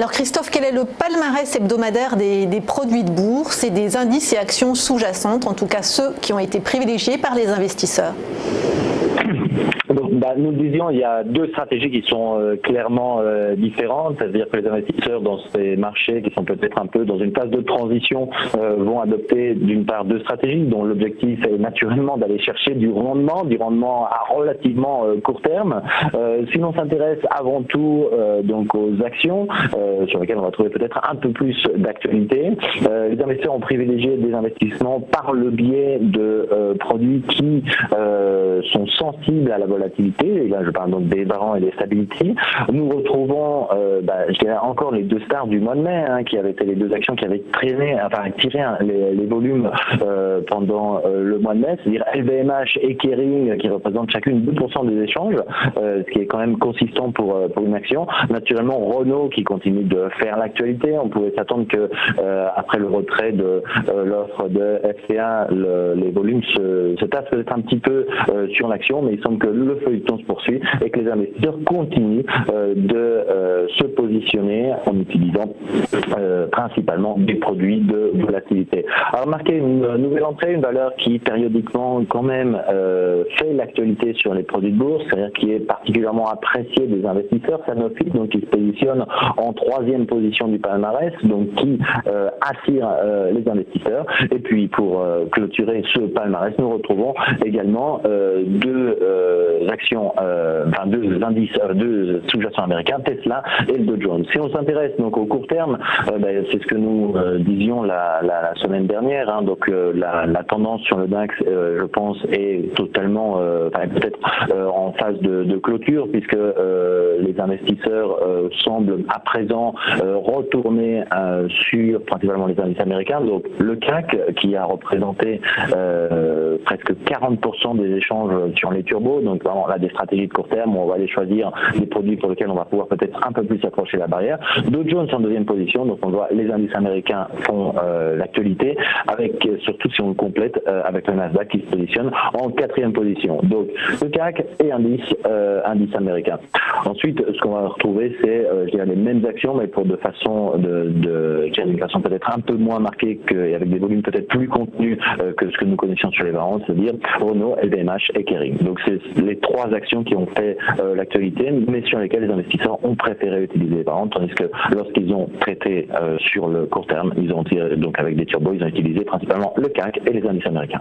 Alors Christophe, quel est le palmarès hebdomadaire des produits de bourse et des indices et actions sous-jacentes, en tout cas ceux qui ont été privilégiés par les investisseurs? Donc, nous disions, il y a deux stratégies qui sont clairement différentes, c'est-à-dire que les investisseurs dans ces marchés qui sont peut-être un peu dans une phase de transition vont adopter d'une part deux stratégies dont l'objectif est naturellement d'aller chercher du rendement à relativement court terme. Si l'on s'intéresse avant tout donc aux actions sur lesquelles on va trouver peut-être un peu plus d'actualité, les investisseurs ont privilégié des investissements par le biais de produits qui sont sensibles à la volatilité, et là je parle donc des barans et des stability. Nous retrouvons je dirais encore les deux stars du mois de mai, qui avaient été les deux actions qui avaient tiré les volumes pendant le mois de mai, c'est-à-dire LVMH et Kering qui représentent chacune 2% des échanges, ce qui est quand même consistant pour une action. Naturellement Renault qui continue de faire l'actualité, on pouvait s'attendre que après le retrait de l'offre de FCA, les volumes se tassent peut-être un petit peu sur l'action, mais il semble que le feuilleton se poursuit et que les investisseurs continuent de se positionner en utilisant principalement des produits de volatilité. Alors remarquez une nouvelle entrée, une valeur qui périodiquement quand même fait l'actualité sur les produits de bourse, c'est-à-dire qui est particulièrement apprécié des investisseurs, Sanofi, donc qui se positionne en troisième position du palmarès, donc qui attire les investisseurs. Et puis pour clôturer ce palmarès, nous retrouvons également deux sous-jacents américains, Tesla et le Dow Jones. Si on s'intéresse donc au court terme, c'est ce que nous disions la semaine dernière, donc la tendance sur le DAX, je pense, est totalement, peut-être en phase de clôture, puisque les investisseurs semblent à présent retourner sur principalement les indices américains, donc le CAC qui a représenté presque 40% des échanges sur les turbos, donc vraiment là des stratégies de court terme où on va aller choisir des produits pour lesquels on va pouvoir peut-être un peu plus approcher la barrière. Dow Jones en deuxième position, donc on voit les indices américains font l'actualité, avec surtout si on le complète avec le Nasdaq qui se positionne en quatrième position. Donc le CAC et indice américain. Ensuite, ce qu'on va retrouver, c'est je dirais les mêmes actions, mais pour une façon peut-être un peu moins marquée et avec des volumes peut-être plus contenus que ce que nous connaissions sur les barons, c'est-à-dire Renault, LVMH et Kering. Donc c'est les trois actions qui ont fait l'actualité, mais sur lesquelles les investisseurs ont préféré utiliser les barons, tandis que lorsqu'ils ont traité sur le court terme, ils ont tiré, donc avec des turbos, ils ont utilisé principalement le CAC et les indices américains.